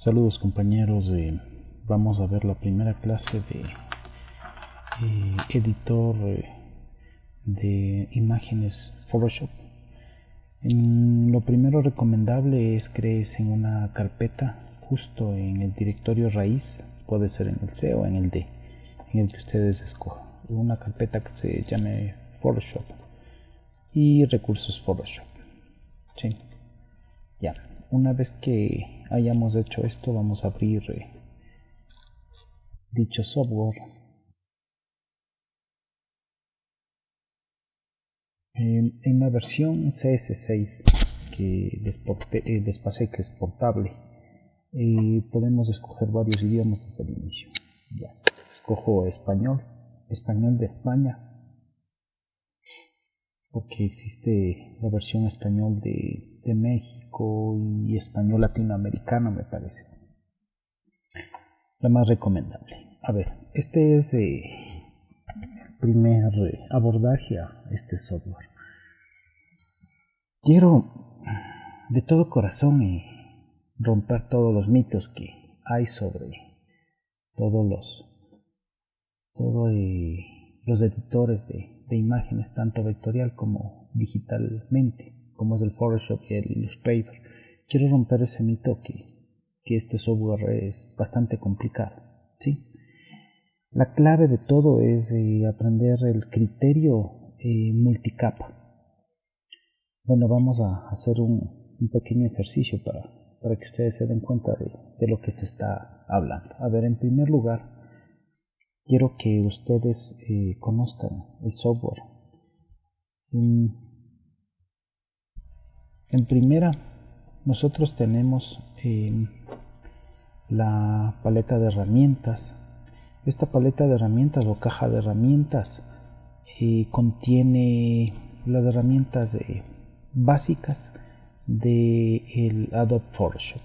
Saludos compañeros, vamos a ver la primera clase de editor de imágenes Photoshop. Lo primero recomendable es crees en una carpeta justo en el directorio raíz, puede ser en el C o en el D, en el que ustedes escojan, una carpeta que se llame Photoshop y recursos Photoshop. Sí. Ya, una vez que hayamos hecho esto, vamos a abrir dicho software. En la versión CS6 que les pasé, que es portable, podemos escoger varios idiomas desde el inicio. Ya, escojo español de España, porque existe la versión español de México y español latinoamericano, me parece la más recomendable. A ver, este es el primer abordaje a este software. Quiero de todo corazón romper todos los mitos que hay sobre todos los editores de imágenes, tanto vectorial como digitalmente, como es el Photoshop y el Illustrator. Quiero romper ese mito que este software es bastante complicado, ¿sí? La clave de todo es aprender el criterio multicapa. Bueno, vamos a hacer un pequeño ejercicio para que ustedes se den cuenta de lo que se está hablando. A ver, en primer lugar, quiero que ustedes conozcan el software. En primera, nosotros tenemos la paleta de herramientas. Esta paleta de herramientas o caja de herramientas contiene las herramientas básicas del Adobe Photoshop.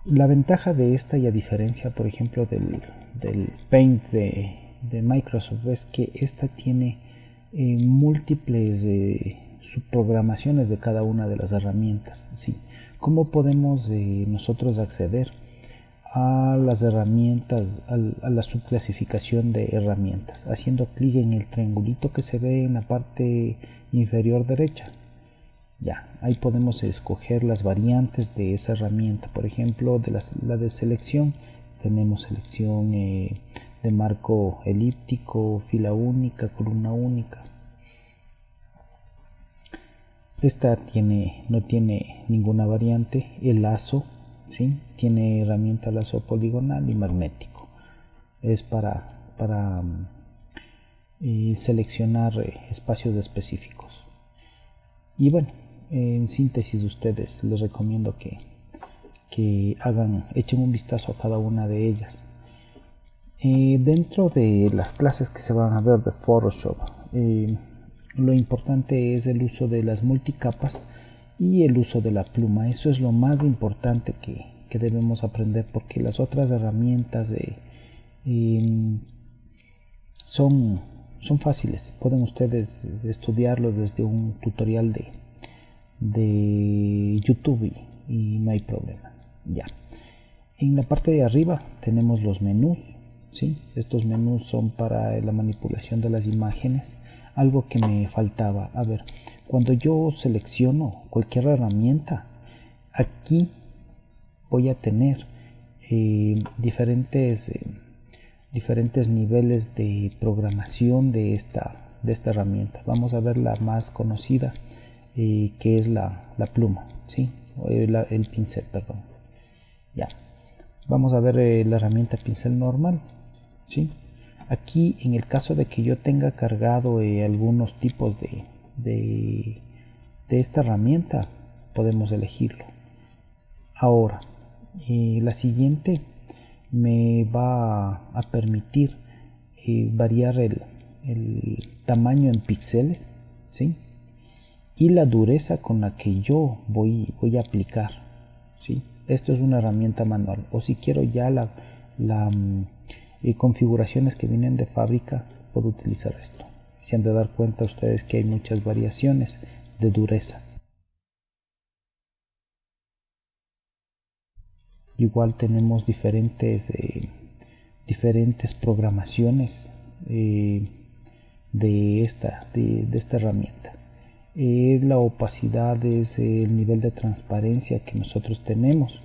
La ventaja de esta, y a diferencia por ejemplo del Paint de Microsoft, es que esta tiene múltiples subprogramaciones de cada una de las herramientas. ¿Sí? ¿Cómo podemos nosotros acceder a las herramientas, a la subclasificación de herramientas? Haciendo clic en el triangulito que se ve en la parte inferior derecha. Ya, ahí podemos escoger las variantes de esa herramienta. Por ejemplo, la de selección, tenemos selección de marco elíptico, fila única, columna única. Esta no tiene ninguna variante. El lazo, ¿sí? Tiene herramienta lazo poligonal y magnético. Es para seleccionar espacios específicos. Y bueno, en síntesis, ustedes les recomiendo que echen un vistazo a cada una de ellas. Dentro de las clases que se van a ver de Photoshop, lo importante es el uso de las multicapas y el uso de la pluma. Eso es lo más importante que debemos aprender, porque las otras herramientas son fáciles. Pueden ustedes estudiarlo desde un tutorial de YouTube y no hay problema. Ya. En la parte de arriba tenemos los menús. ¿Sí? Estos menús son para la manipulación de las imágenes. Algo que me faltaba. A ver, cuando yo selecciono cualquier herramienta, aquí voy a tener diferentes niveles de programación de esta herramienta. Vamos a ver la más conocida, que es la pluma, ¿sí? El pincel, perdón. Ya. Vamos a ver la herramienta pincel normal, ¿sí? Aquí, en el caso de que yo tenga cargado algunos tipos de esta herramienta, podemos elegirlo. Ahora, la siguiente me va a permitir variar el tamaño en píxeles, ¿sí? Y la dureza con la que yo voy a aplicar, ¿sí? Esto es una herramienta manual, o si quiero ya configuraciones que vienen de fábrica, puedo utilizar esto. Se han de dar cuenta ustedes que hay muchas variaciones de dureza. Igual tenemos diferentes programaciones de esta herramienta. La opacidad es el nivel de transparencia que nosotros tenemos,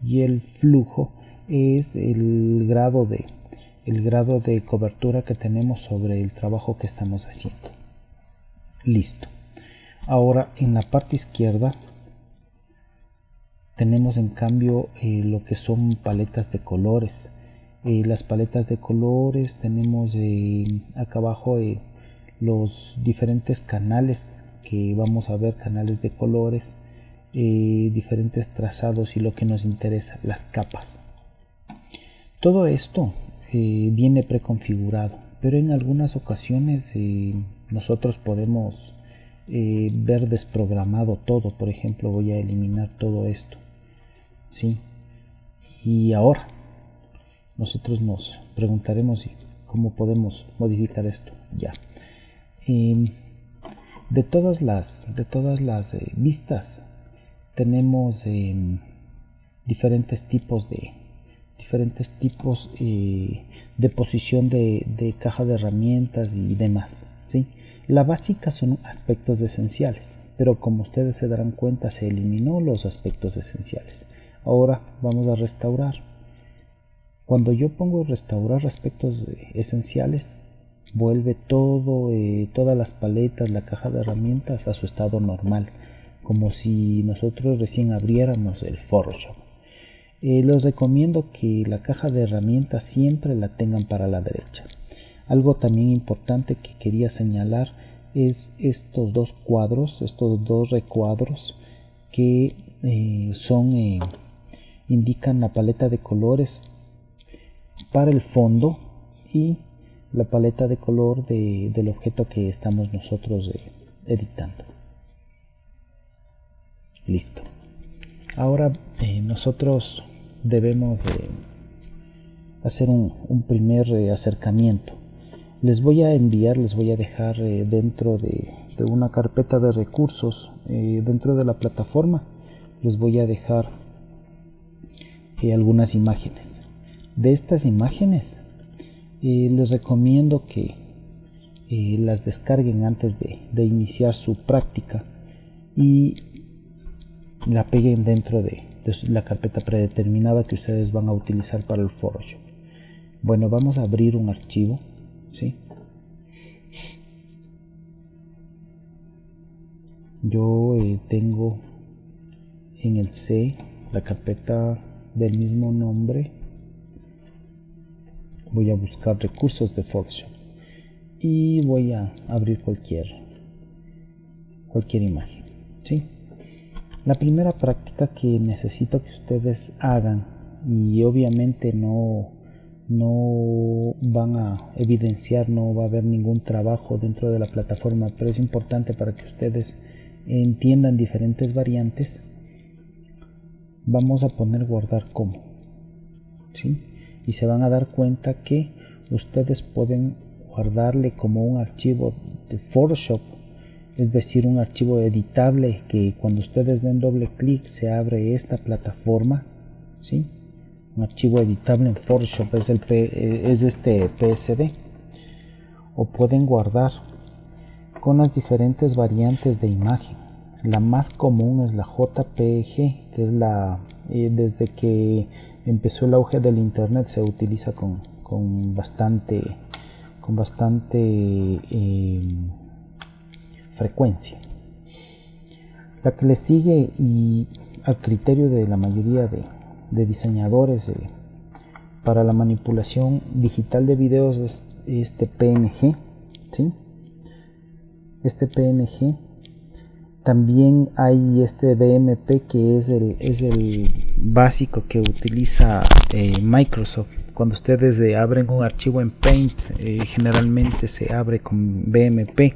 y el flujo es el grado de cobertura que tenemos sobre el trabajo que estamos haciendo. Listo. Ahora en la parte izquierda tenemos en cambio lo que son paletas de colores. Las paletas de colores tenemos acá abajo los diferentes canales que vamos a ver, canales de colores, diferentes trazados y lo que nos interesa, las capas. Todo esto viene preconfigurado, pero en algunas ocasiones nosotros podemos ver desprogramado todo. Por ejemplo, voy a eliminar todo esto, ¿sí? Y ahora nosotros nos preguntaremos cómo podemos modificar esto. Ya, de todas las vistas tenemos diferentes tipos de posición de caja de herramientas y demás, ¿sí? La básica son aspectos esenciales, pero como ustedes se darán cuenta, se eliminó los aspectos esenciales. Ahora vamos a restaurar. Cuando yo pongo restaurar aspectos esenciales, vuelve todas las paletas, la caja de herramientas a su estado normal, como si nosotros recién abriéramos el Photoshop. Les recomiendo que la caja de herramientas siempre la tengan para la derecha. Algo también importante que quería señalar es estos dos recuadros que indican la paleta de colores para el fondo y la paleta de color del objeto que estamos nosotros editando. Listo. Ahora nosotros debemos hacer un primer acercamiento. Les voy a dejar dentro de una carpeta de recursos dentro de la plataforma. Les voy a dejar algunas imágenes. De estas imágenes les recomiendo que las descarguen antes de iniciar su práctica y la peguen dentro de la carpeta predeterminada que ustedes van a utilizar para el Photoshop. Bueno, vamos a abrir un archivo, ¿sí? Yo tengo en el C la carpeta del mismo nombre. Voy a buscar recursos de Photoshop y voy a abrir cualquier imagen, ¿sí? La primera práctica que necesito que ustedes hagan, y obviamente no van a evidenciar, no va a haber ningún trabajo dentro de la plataforma, pero es importante para que ustedes entiendan diferentes variantes. Vamos a poner guardar como, ¿sí? Y se van a dar cuenta que ustedes pueden guardarle como un archivo de Photoshop, es decir, un archivo editable que cuando ustedes den doble clic se abre esta plataforma, ¿sí? Un archivo editable en Photoshop es este PSD. O pueden guardar con las diferentes variantes de imagen. La más común es la JPG, que es desde que empezó el auge del internet se utiliza con bastante frecuencia. La que le sigue, y al criterio de la mayoría de diseñadores para la manipulación digital de videos, es este PNG, ¿sí? Este PNG. También hay este BMP, que es el básico que utiliza Microsoft. Cuando ustedes abren un archivo en Paint, generalmente se abre con BMP.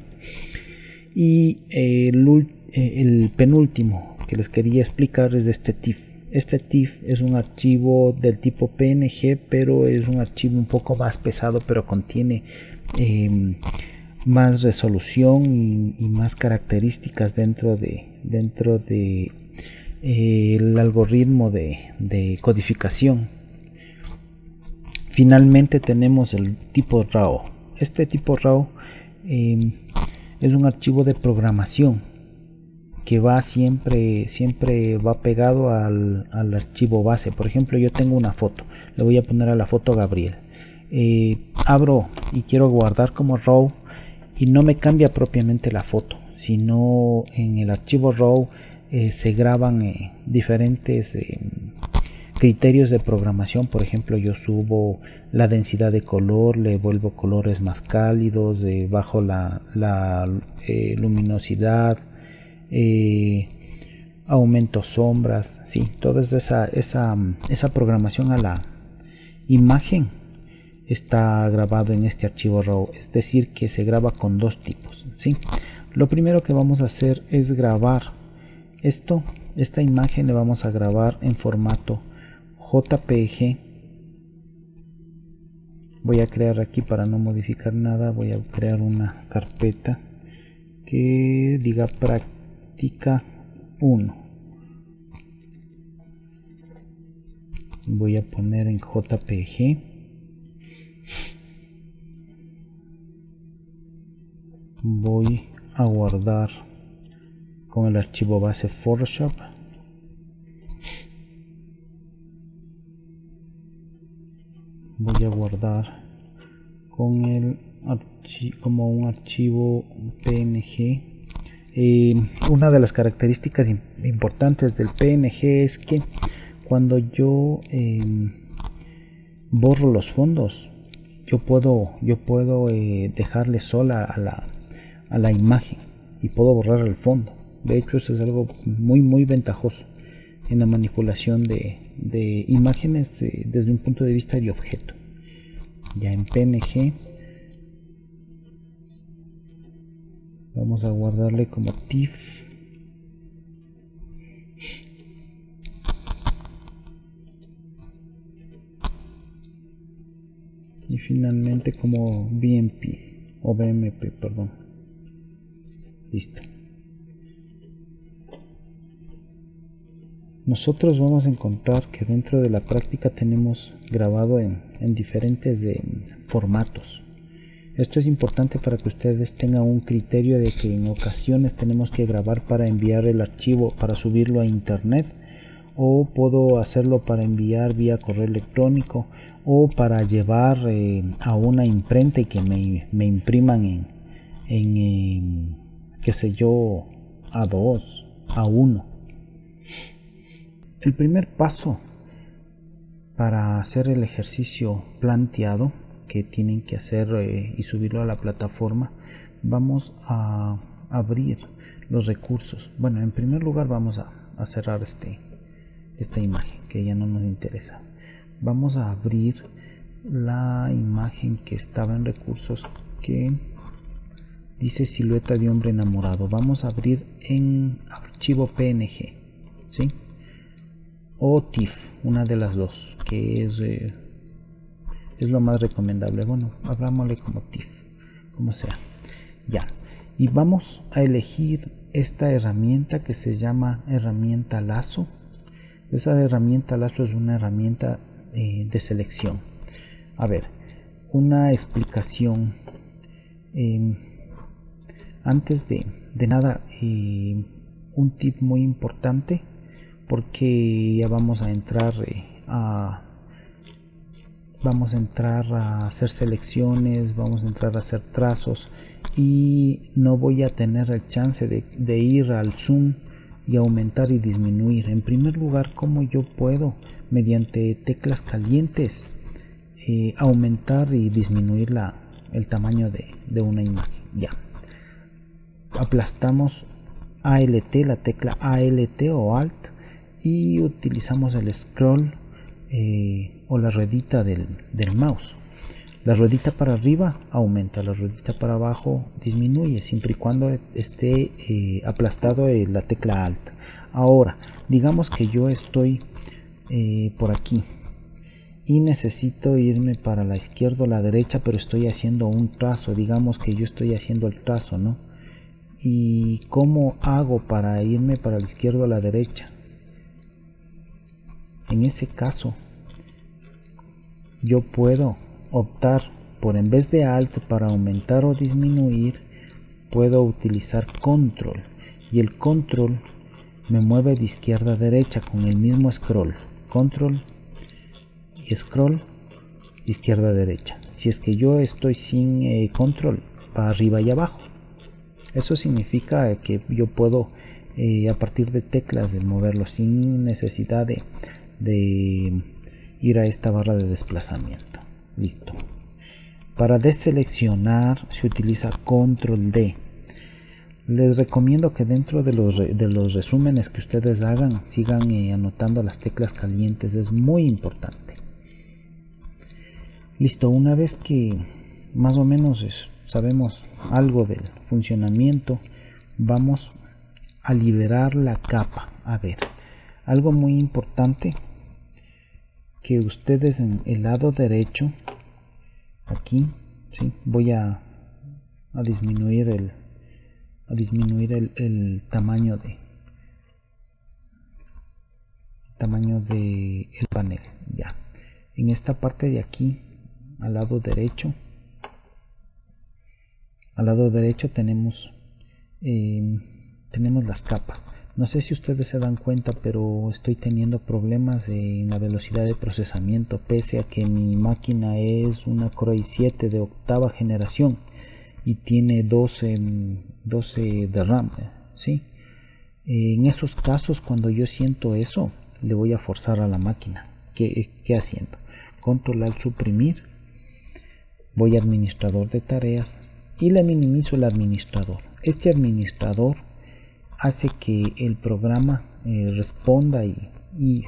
Y el penúltimo que les quería explicar es este TIFF. Este TIFF es un archivo del tipo PNG, pero es un archivo un poco más pesado, pero contiene más resolución y más características dentro de el algoritmo de codificación. Finalmente tenemos el tipo RAW. Este tipo RAW es un archivo de programación que va siempre va pegado al archivo base. Por ejemplo, yo tengo una foto, le voy a poner a la foto Gabriel. Abro y quiero guardar como RAW y no me cambia propiamente la foto, sino en el archivo RAW se graban diferentes criterios de programación. Por ejemplo, yo subo la densidad de color, le vuelvo colores más cálidos, bajo la luminosidad, aumento sombras, sí, toda esa programación a la imagen está grabado en este archivo RAW, es decir que se graba con dos tipos, ¿sí? Lo primero que vamos a hacer es grabar esta imagen, le vamos a grabar en formato JPG. Voy a crear aquí, para no modificar nada, voy a crear una carpeta que diga práctica 1. Voy a poner en JPG. Voy a guardar con el archivo base Photoshop. Voy a guardar con el como un archivo PNG. Una de las características importantes del PNG es que cuando yo borro los fondos, yo puedo dejarle sola a la imagen y puedo borrar el fondo. De hecho, eso es algo muy ventajoso en la manipulación de imágenes desde un punto de vista de objeto. Ya en PNG vamos a guardarle como TIFF. Y finalmente como BMP o BMP, perdón. Listo. Nosotros vamos a encontrar que dentro de la práctica tenemos grabado en diferentes formatos. Esto es importante para que ustedes tengan un criterio de que en ocasiones tenemos que grabar para enviar el archivo, para subirlo a internet, o puedo hacerlo para enviar vía correo electrónico, o para llevar a una imprenta y que me impriman en qué sé yo, A2, A1. El primer paso para hacer el ejercicio planteado que tienen que hacer y subirlo a la plataforma, vamos a abrir los recursos. Bueno, en primer lugar vamos a cerrar esta imagen que ya no nos interesa. Vamos a abrir la imagen que estaba en recursos, que dice silueta de hombre enamorado. Vamos a abrir en archivo PNG, ¿sí? O TIFF, una de las dos, que es lo más recomendable. Bueno, abrámosle como TIFF, como sea. Ya. Y vamos a elegir esta herramienta que se llama herramienta lazo. Esa herramienta lazo es una herramienta de selección. A ver, una explicación. Antes de nada, un tip muy importante, porque ya vamos a entrar a hacer selecciones, vamos a entrar a hacer trazos y no voy a tener el chance de ir al zoom y aumentar y disminuir. En primer lugar, ¿cómo yo puedo mediante teclas calientes aumentar y disminuir el tamaño de una imagen? Ya, aplastamos ALT, la tecla ALT o Alt, y utilizamos el scroll o la ruedita del mouse. La ruedita para arriba aumenta, la ruedita para abajo disminuye, siempre y cuando esté aplastado la tecla Alt. Ahora, digamos que yo estoy por aquí y necesito irme para la izquierda o la derecha, pero estoy haciendo un trazo. Digamos que yo estoy haciendo el trazo, ¿no? ¿Y cómo hago para irme para la izquierda o la derecha? en ese caso yo puedo optar por, en vez de Alt para aumentar o disminuir, puedo utilizar Control, y el Control me mueve de izquierda a derecha con el mismo scroll. Control y scroll, izquierda a derecha. Si es que yo estoy sin control, para arriba y abajo. Eso significa que yo puedo a partir de teclas de moverlo sin necesidad de ir a esta barra de desplazamiento. Listo. Para deseleccionar se utiliza Control D. Les recomiendo que dentro de los resúmenes que ustedes hagan sigan anotando las teclas calientes, es muy importante. Listo, una vez que más o menos sabemos algo del funcionamiento, vamos a liberar la capa. A ver, algo muy importante, que ustedes en el lado derecho, aquí, ¿sí? Voy a disminuir el tamaño de el panel. Ya, en esta parte de aquí, al lado derecho tenemos las capas. No sé si ustedes se dan cuenta, pero estoy teniendo problemas en la velocidad de procesamiento, pese a que mi máquina es una Core i7 de octava generación y tiene 12 de RAM, ¿sí? En esos casos, cuando yo siento eso, le voy a forzar a la máquina. ¿Qué haciendo? Control al suprimir, voy a administrador de tareas y le minimizo el administrador. Este administrador hace que el programa responda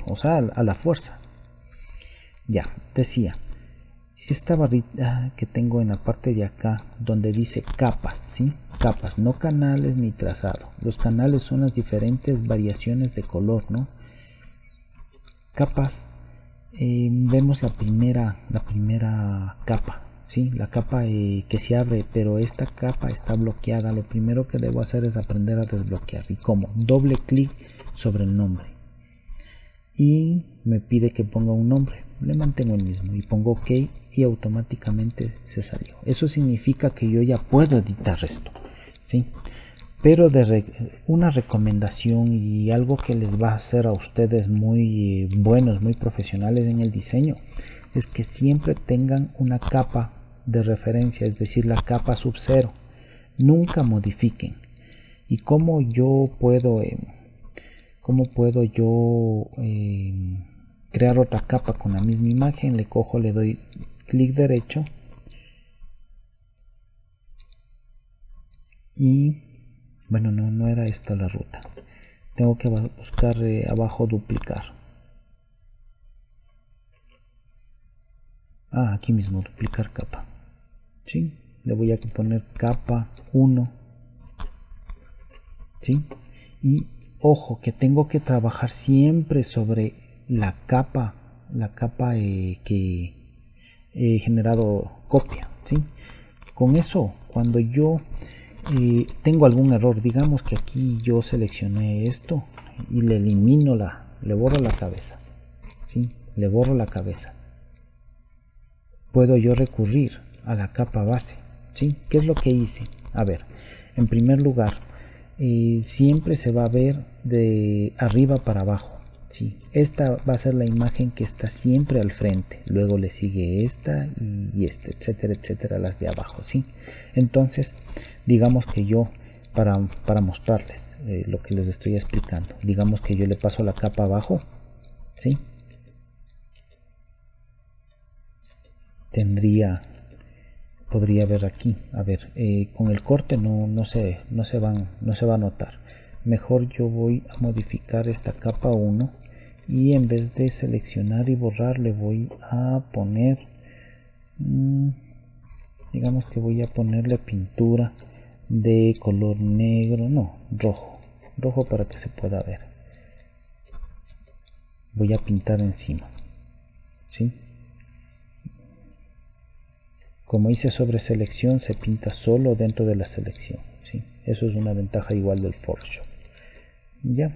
o sea, a la fuerza. Ya, decía, esta barrita que tengo en la parte de acá donde dice capas, ¿sí? Capas, no canales ni trazado. Los canales son las diferentes variaciones de color, ¿no? Capas, vemos la primera capa, ¿sí? La capa que se abre, pero esta capa está bloqueada. Lo primero que debo hacer es aprender a desbloquear. ¿Y cómo? Doble clic sobre el nombre y me pide que ponga un nombre. Le mantengo el mismo y pongo OK y automáticamente se salió. Eso significa que yo ya puedo editar esto, ¿sí? Pero una recomendación y algo que les va a hacer a ustedes muy buenos, muy profesionales en el diseño, es que siempre tengan una capa de referencia, es decir, la capa sub 0. Nunca modifiquen. ¿Y cómo yo puedo crear otra capa con la misma imagen? Le cojo, le doy clic derecho y bueno, no era esta la ruta. Tengo que buscar abajo duplicar. Aquí mismo, duplicar capa. ¿Sí? Le voy a poner capa 1. ¿Sí? Y ojo, que tengo que trabajar siempre sobre la capa que he generado copia, ¿sí? Con eso, cuando yo tengo algún error, digamos que aquí yo seleccioné esto y le elimino le borro la cabeza, ¿sí? Le borro la cabeza. Puedo yo recurrir a la capa base, ¿sí? ¿Qué es lo que hice? A ver, en primer lugar, siempre se va a ver de arriba para abajo, ¿sí? Esta va a ser la imagen que está siempre al frente, luego le sigue esta y esta, etcétera, etcétera, las de abajo, ¿sí? Entonces, digamos que yo, para mostrarles lo que les estoy explicando, digamos que yo le paso la capa abajo, ¿sí? Podría ver aquí, a ver, con el corte no se va a notar. Mejor yo voy a modificar esta capa 1 y en vez de seleccionar y borrar le voy a poner, digamos que voy a ponerle pintura de color negro, no, rojo para que se pueda ver. Voy a pintar encima, ¿sí? Como hice sobre selección, se pinta solo dentro de la selección, ¿sí? Eso es una ventaja igual del Photoshop. Ya.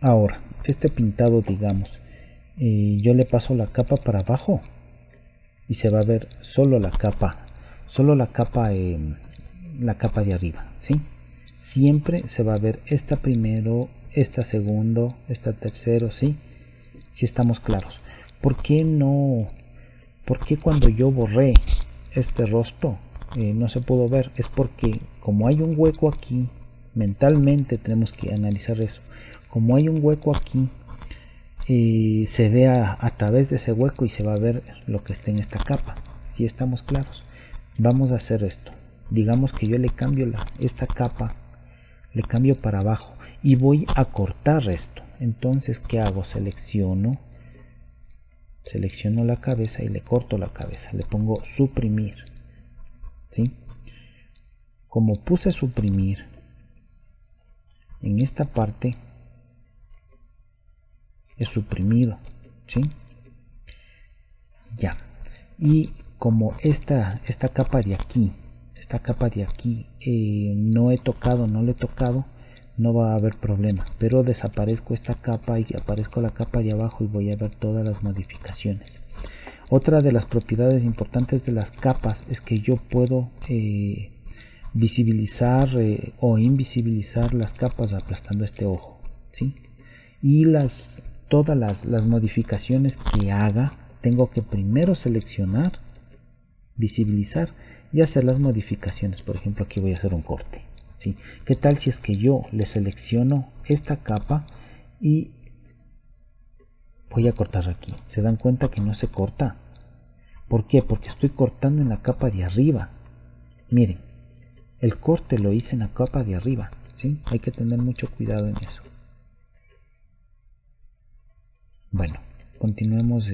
Ahora, este pintado, digamos, yo le paso la capa para abajo y se va a ver solo la capa, la capa de arriba, ¿sí? Siempre se va a ver esta primero, esta segundo, esta tercero, ¿sí? Si estamos claros. ¿Por qué no? ¿Por qué cuando yo borré este rostro no se pudo ver? Es porque como hay un hueco aquí, mentalmente tenemos que analizar eso. Como hay un hueco aquí, se ve a través de ese hueco y se va a ver lo que está en esta capa. Si estamos claros, vamos a hacer esto. Digamos que yo le cambio esta capa, le cambio para abajo y voy a cortar esto. Entonces, ¿qué hago? Selecciono la cabeza y le corto la cabeza. Le pongo suprimir, ¿sí? Como puse suprimir en esta parte, es suprimido, ¿sí? Ya. Y como esta capa de aquí, no he tocado, no le he tocado, no va a haber problema. Pero desaparezco esta capa y aparezco la capa de abajo y voy a ver todas las modificaciones. Otra de las propiedades importantes de las capas es que yo puedo visibilizar o invisibilizar las capas aplastando este ojo, ¿sí? Y todas las modificaciones que haga, tengo que primero seleccionar, visibilizar y hacer las modificaciones. Por ejemplo, aquí voy a hacer un corte, ¿sí? ¿Qué tal si es que yo le selecciono esta capa y voy a cortar aquí? ¿Se dan cuenta que no se corta? ¿Por qué? Porque estoy cortando en la capa de arriba. Miren, el corte lo hice en la capa de arriba, ¿sí? Hay que tener mucho cuidado en eso. Bueno, continuemos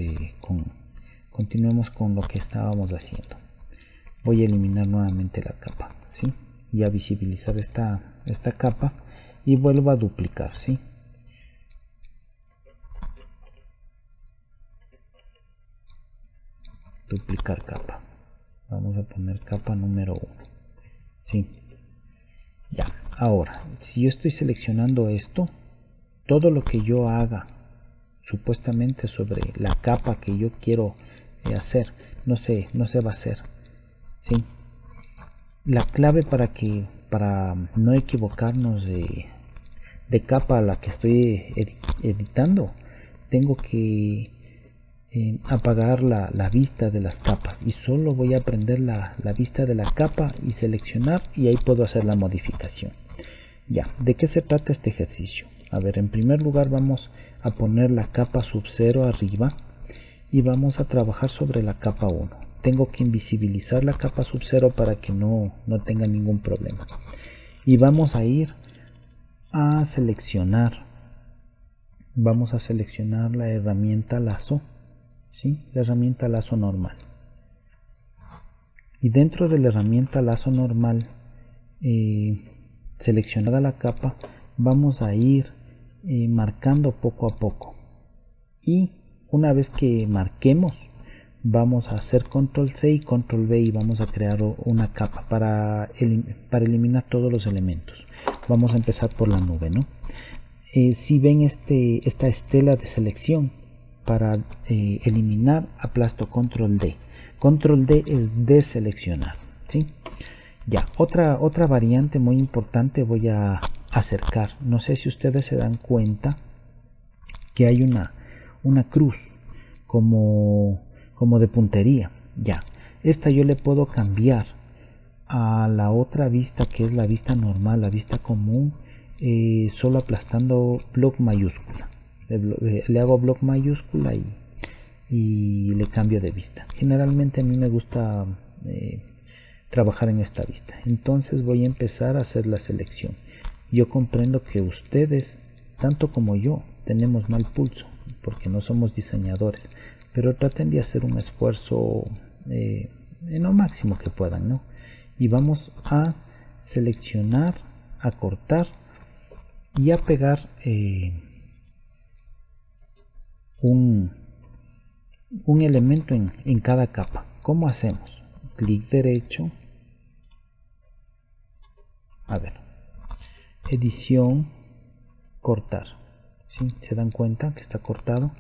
con lo que estábamos haciendo. Voy a eliminar nuevamente la capa, ¿sí? Y a visibilizar esta capa y vuelvo a duplicar, ¿sí? Duplicar capa. Vamos a poner capa número 1, ¿sí? Ya, ahora, si yo estoy seleccionando esto, todo lo que yo haga supuestamente sobre la capa que yo quiero hacer, no se va a hacer, ¿sí? La clave para no equivocarnos de capa a la que estoy editando, tengo que apagar la vista de las capas y solo voy a prender la vista de la capa y seleccionar, y ahí puedo hacer la modificación. Ya, ¿de qué se trata este ejercicio? A ver, en primer lugar vamos a poner la capa sub 0 arriba y vamos a trabajar sobre la capa 1. Tengo que invisibilizar la capa sub 0 para que no tenga ningún problema. Y vamos a ir a seleccionar. Vamos a seleccionar la herramienta lazo, ¿sí? La herramienta lazo normal. Y dentro de la herramienta lazo normal, seleccionada la capa, vamos a ir marcando poco a poco. Y una vez que marquemos, vamos a hacer control C y control V y vamos a crear una capa para eliminar todos los elementos. Vamos a empezar por la nube, ¿no? Si ven esta estela de selección, para eliminar aplasto control D. Control D es deseleccionar, ¿sí? Ya, otra variante muy importante voy a acercar. No sé si ustedes se dan cuenta que hay una cruz como de puntería. Ya, esta yo le puedo cambiar a la otra vista, que es la vista normal, la vista común, solo aplastando bloc mayúscula. Le hago bloc mayúscula y le cambio de vista. Generalmente a mí me gusta trabajar en esta vista. Entonces voy a empezar a hacer la selección. Yo comprendo que ustedes, tanto como yo, tenemos mal pulso porque no somos diseñadores, pero traten de hacer un esfuerzo en lo máximo que puedan, ¿no? Y vamos a seleccionar, a cortar y a pegar un elemento en cada capa. ¿Cómo hacemos? Clic derecho, a ver, edición, cortar, ¿sí? Se dan cuenta que está cortado.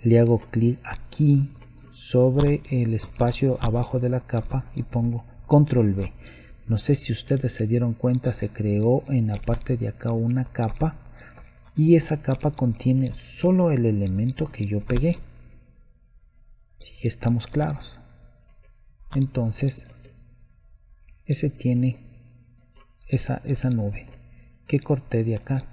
Le hago clic aquí sobre el espacio abajo de la capa y pongo control V. No sé si ustedes se dieron cuenta, se creó en la parte de acá una capa y esa capa contiene solo el elemento que yo pegué. Si estamos claros. Entonces ese tiene esa nube que corté de acá.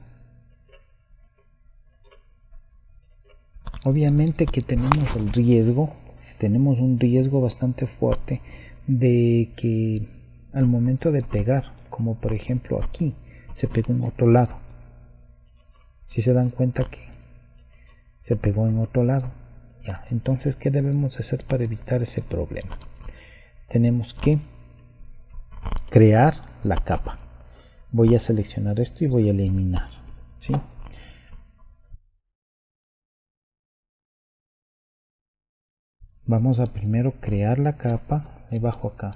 Obviamente que tenemos un riesgo bastante fuerte de que al momento de pegar, como por ejemplo aquí, se pegó en otro lado. Si se dan cuenta que se pegó en otro lado. Ya, entonces, ¿qué debemos hacer para evitar ese problema? Tenemos que crear la capa. Voy a seleccionar esto y voy a eliminar, ¿sí? Vamos a primero crear la capa. Ahí bajo acá.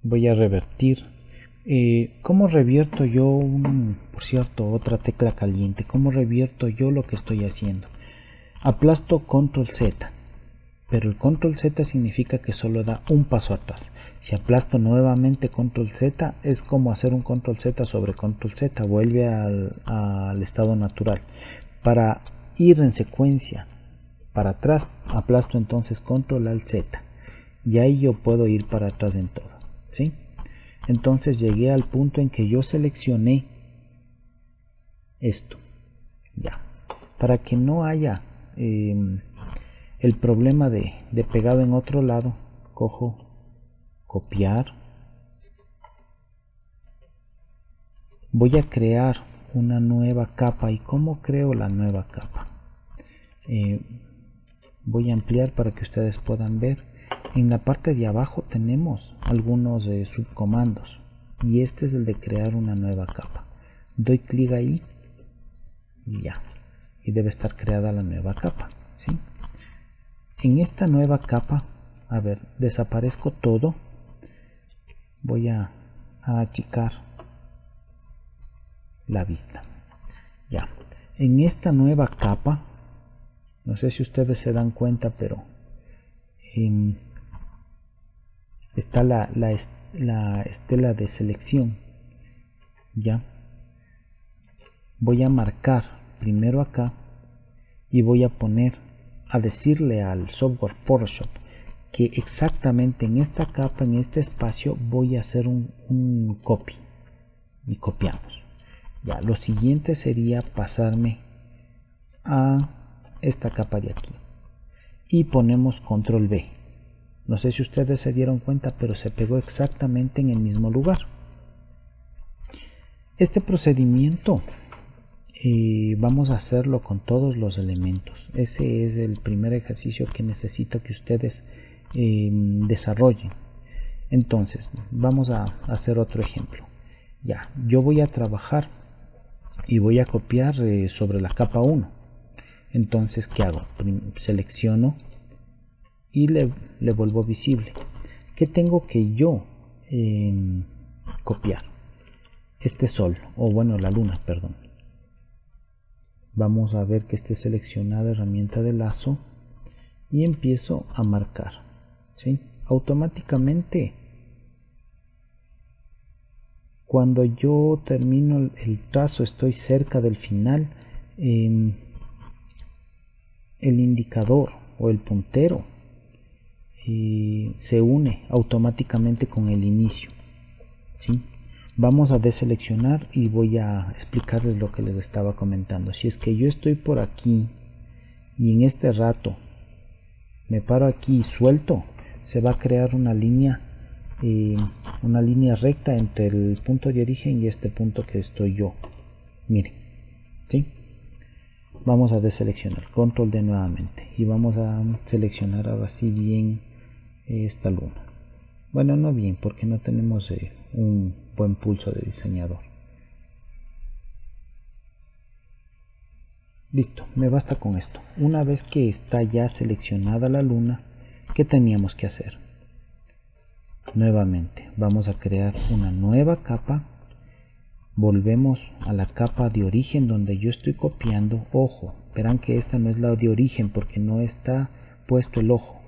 Voy a revertir. ¿Cómo revierto yo por cierto, otra tecla caliente? ¿Cómo revierto yo lo que estoy haciendo? Aplasto control Z, pero el control Z significa que solo da un paso atrás. Si aplasto nuevamente control Z, es como hacer un control Z sobre control Z, vuelve al estado natural. Para ir en secuencia para atrás, aplasto entonces control alt Z y ahí yo puedo ir para atrás en todo, ¿sí? Entonces llegué al punto en que yo seleccioné esto, ya, para que no haya el problema de pegado en otro lado. Cojo, copiar, voy a crear una nueva capa. ¿Y cómo creo la nueva capa? Voy a ampliar para que ustedes puedan ver. En la parte de abajo tenemos algunos subcomandos y este es el de crear una nueva capa. Doy clic ahí y ya, y debe estar creada la nueva capa, ¿sí? En esta nueva capa, a ver, desaparezco todo. Voy a achicar la vista. Ya, en esta nueva capa, no sé si ustedes se dan cuenta, pero está la estela de selección. Ya, voy a marcar primero acá y voy a poner a decirle al software Photoshop que exactamente en esta capa, en este espacio, voy a hacer un copy y copiamos. Ya, lo siguiente sería pasarme a esta capa de aquí y ponemos control V. No sé si ustedes se dieron cuenta, pero se pegó exactamente en el mismo lugar. Este procedimiento vamos a hacerlo con todos los elementos. Ese es el primer ejercicio que necesito que ustedes desarrollen. Entonces vamos a hacer otro ejemplo. Ya, yo voy a trabajar y voy a copiar sobre la capa 1. Entonces, ¿qué hago? Selecciono y le vuelvo visible. ¿Qué tengo que yo copiar? Este sol, o bueno, la luna, perdón. Vamos a ver que esté seleccionada herramienta de lazo y empiezo a marcar, ¿sí? Automáticamente, cuando yo termino el trazo, estoy cerca del final, el indicador o el puntero se une automáticamente con el inicio, ¿sí? Vamos a deseleccionar y voy a explicarles lo que les estaba comentando. Si es que yo estoy por aquí y en este rato me paro aquí y suelto, se va a crear una línea recta entre el punto de origen y este punto que estoy yo. Miren, ¿sí? Vamos a deseleccionar, control D nuevamente, y vamos a seleccionar ahora sí bien esta luna. Bueno, no bien, porque no tenemos un buen pulso de diseñador. Listo, me basta con esto. Una vez que está ya seleccionada la luna, ¿qué teníamos que hacer? Nuevamente vamos a crear una nueva capa, volvemos a la capa de origen donde yo estoy copiando. Ojo, verán que esta no es la de origen porque no está puesto el ojo,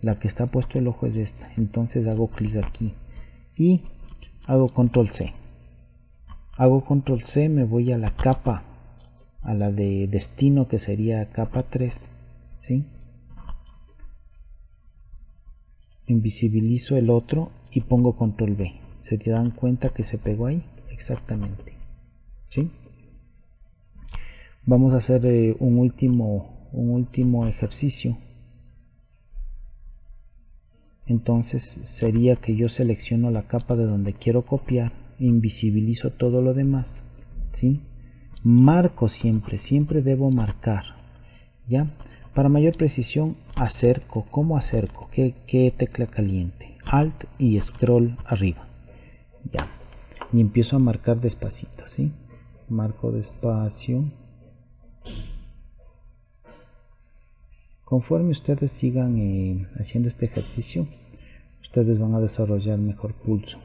la que está puesto el ojo es esta. Entonces hago clic aquí y hago control C. Hago control C, me voy a la capa, a la de destino, que sería capa 3, ¿sí? Invisibilizo el otro y pongo control V. ¿Se dan cuenta que se pegó ahí? Exactamente, ¿sí? Vamos a hacer un último ejercicio. Entonces sería que yo selecciono la capa de donde quiero copiar, invisibilizo todo lo demás, ¿sí? Marco siempre debo marcar, ¿ya? Para mayor precisión acerco. ¿Cómo acerco? ¿Qué tecla caliente? Alt y scroll arriba, ya. Y empiezo a marcar despacito, ¿sí? Marco despacio. Conforme ustedes sigan haciendo este ejercicio, ustedes van a desarrollar mejor pulso.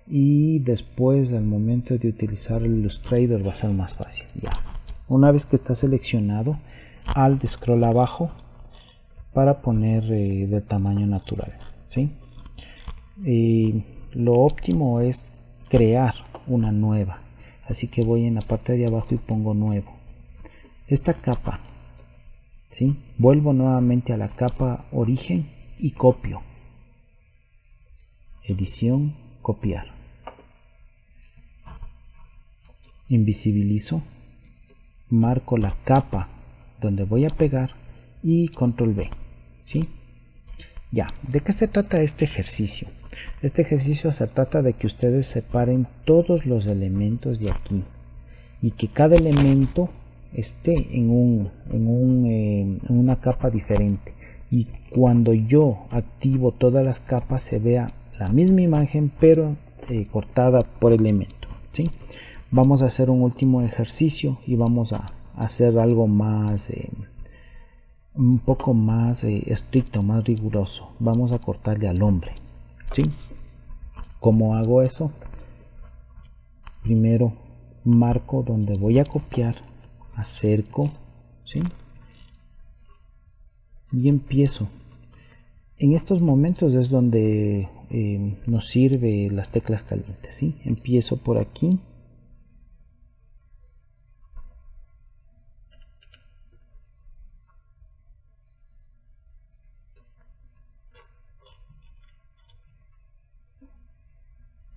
Y después, al momento de utilizar el Illustrator, va a ser más fácil. Ya. Una vez que está seleccionado, Alt scroll abajo para poner de tamaño natural, ¿sí? Lo óptimo es crear una nueva. Así que voy en la parte de abajo y pongo nuevo. Esta capa, ¿sí? Vuelvo nuevamente a la capa origen y copio. Edición, copiar. Invisibilizo, marco la capa donde voy a pegar y control V, ¿sí? Ya, ¿de qué se trata este ejercicio? Este ejercicio se trata de que ustedes separen todos los elementos de aquí y que cada elemento esté en una capa diferente, y cuando yo activo todas las capas se vea la misma imagen pero cortada por elemento, ¿sí? Vamos a hacer un último ejercicio y vamos a hacer algo más un poco más estricto, más riguroso. Vamos a cortarle al hombre, ¿sí? ¿Cómo hago eso? Primero marco donde voy a copiar, acerco, ¿sí? Y empiezo. En estos momentos es donde nos sirve las teclas calientes, ¿sí? Empiezo por aquí.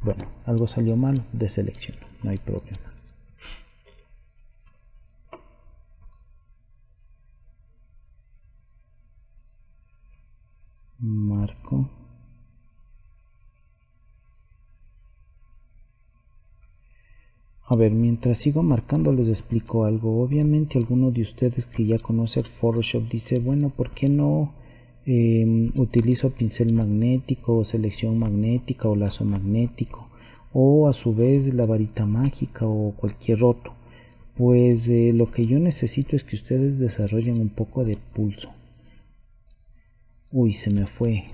Bueno, algo salió mal, deselecciono, no hay problema. Marco. A ver, mientras sigo marcando les explico algo. Obviamente alguno de ustedes que ya conoce el Photoshop dice, bueno, ¿por qué no utilizo pincel magnético o selección magnética o lazo magnético? O a su vez la varita mágica o cualquier otro. Pues lo que yo necesito es que ustedes desarrollen un poco de pulso. Uy, se me fue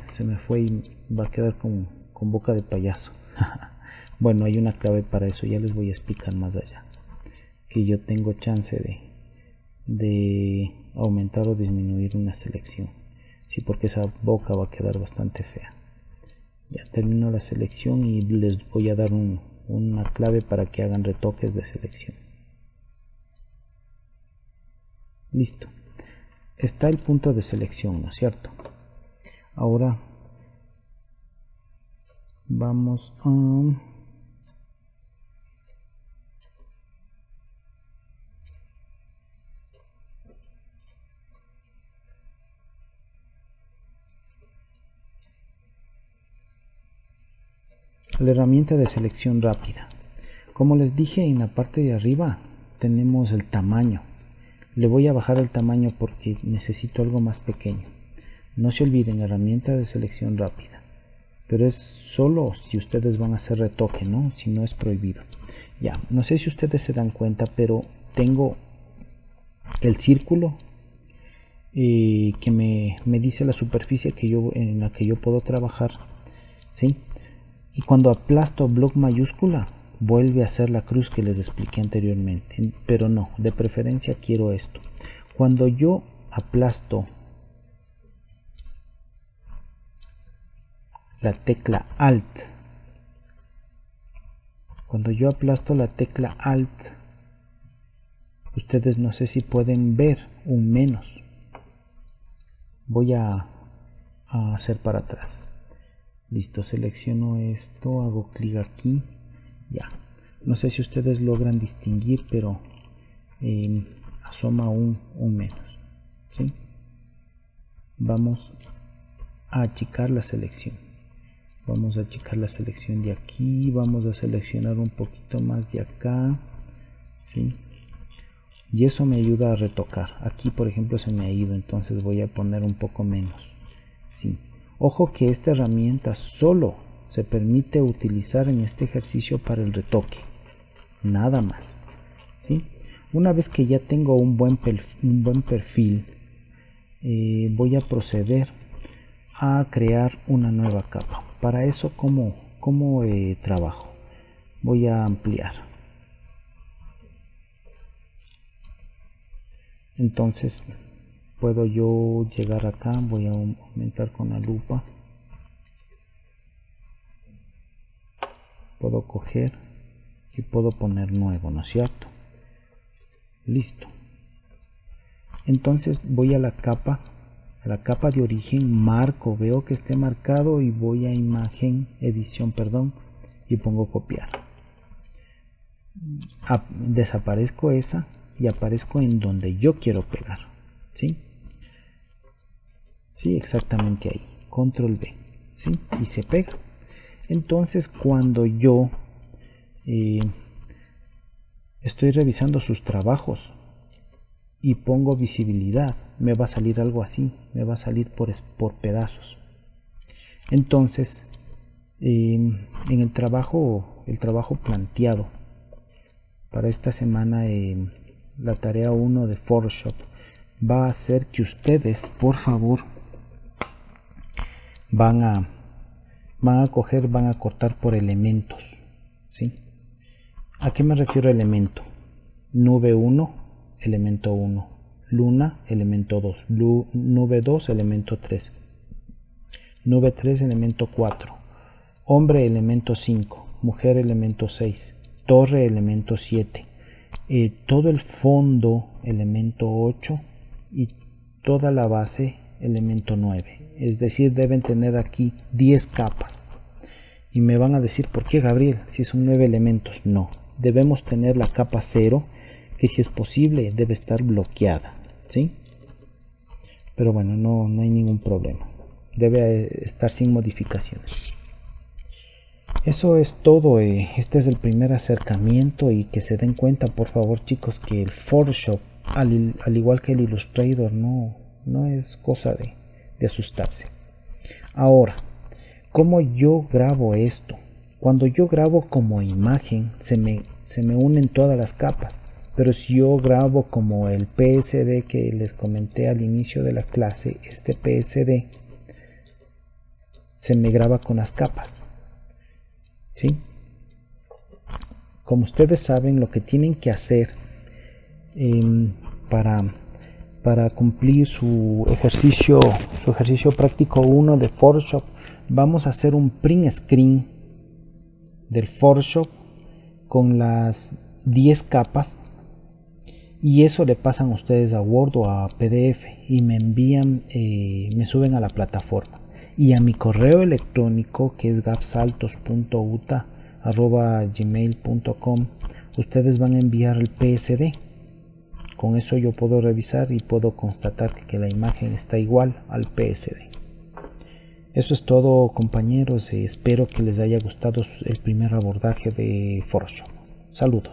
y va a quedar con boca de payaso. Bueno, hay una clave para eso, ya les voy a explicar más allá. Que yo tengo chance de aumentar o disminuir una selección. Sí, porque esa boca va a quedar bastante fea. Ya termino la selección y les voy a dar una clave para que hagan retoques de selección. Listo. Está el punto de selección, ¿no es cierto? Ahora vamos a la herramienta de selección rápida. Como les dije, en la parte de arriba tenemos el tamaño. Le voy a bajar el tamaño porque necesito algo más pequeño. No se olviden, herramienta de selección rápida, pero es solo si ustedes van a hacer retoque, ¿no? Si no es prohibido. Ya, no sé si ustedes se dan cuenta, pero tengo el círculo que me dice la superficie en la que yo puedo trabajar, ¿sí? Y cuando aplasto bloc mayúscula, vuelve a hacer la cruz que les expliqué anteriormente. Pero no, de preferencia quiero esto. Cuando yo aplasto la tecla Alt, ustedes no sé si pueden ver un menos. Voy a hacer para atrás. Listo, selecciono esto, hago clic aquí, ya. No sé si ustedes logran distinguir, pero asoma un menos, ¿sí? Vamos a achicar la selección. Vamos a achicar la selección de aquí, vamos a seleccionar un poquito más de acá, ¿sí? Y eso me ayuda a retocar. Aquí por ejemplo se me ha ido, entonces voy a poner un poco menos, ¿sí? Ojo que esta herramienta solo se permite utilizar en este ejercicio para el retoque, nada más, ¿sí? Una vez que ya tengo un buen perfil, voy a proceder a crear una nueva capa. Para eso, ¿cómo trabajo? Voy a ampliar. Entonces puedo yo llegar acá, voy a aumentar con la lupa, puedo coger y puedo poner nuevo, ¿no es cierto? Listo. Entonces voy a la capa de origen, marco, veo que esté marcado y voy a imagen, edición, perdón, y pongo copiar. Desaparezco esa y aparezco en donde yo quiero pegar, ¿sí? Sí, exactamente ahí, control V, ¿sí? Y se pega. Entonces cuando yo estoy revisando sus trabajos y pongo visibilidad, me va a salir algo así, me va a salir por pedazos. Entonces en el trabajo planteado para esta semana, la tarea 1 de Photoshop va a ser que ustedes por favor van a cortar por elementos, ¿sí? ¿A qué me refiero a elemento? Nube 1, elemento 1, luna, elemento 2, nube 2, elemento 3, nube 3, elemento 4, hombre, elemento 5, mujer, elemento 6, torre, elemento 7, todo el fondo, elemento 8 y toda la base, elemento 9. Es decir, deben tener aquí 10 capas. Y me van a decir, ¿por qué, Gabriel? Si son 9 elementos. No, debemos tener la capa 0, que si es posible debe estar bloqueada, ¿sí? Pero bueno, no hay ningún problema. Debe estar sin modificaciones. Eso es todo. Este es el primer acercamiento, y que se den cuenta, por favor, chicos, que el Photoshop, al igual que el Illustrator, no es cosa de asustarse. Ahora, ¿cómo yo grabo esto? Cuando yo grabo como imagen, se me unen todas las capas. Pero si yo grabo como el PSD que les comenté al inicio de la clase, este PSD se me graba con las capas, ¿sí? Como ustedes saben, lo que tienen que hacer para cumplir su ejercicio práctico 1 de Photoshop, vamos a hacer un print screen del Photoshop con las 10 capas, y eso le pasan ustedes a Word o a PDF y me envían, me suben a la plataforma, y a mi correo electrónico, que es gapsaltos.uta@gmail.com, ustedes van a enviar el PSD. Con eso yo puedo revisar y puedo constatar que la imagen está igual al PSD. Eso es todo, compañeros. Espero que les haya gustado el primer abordaje de Photoshop. Saludos.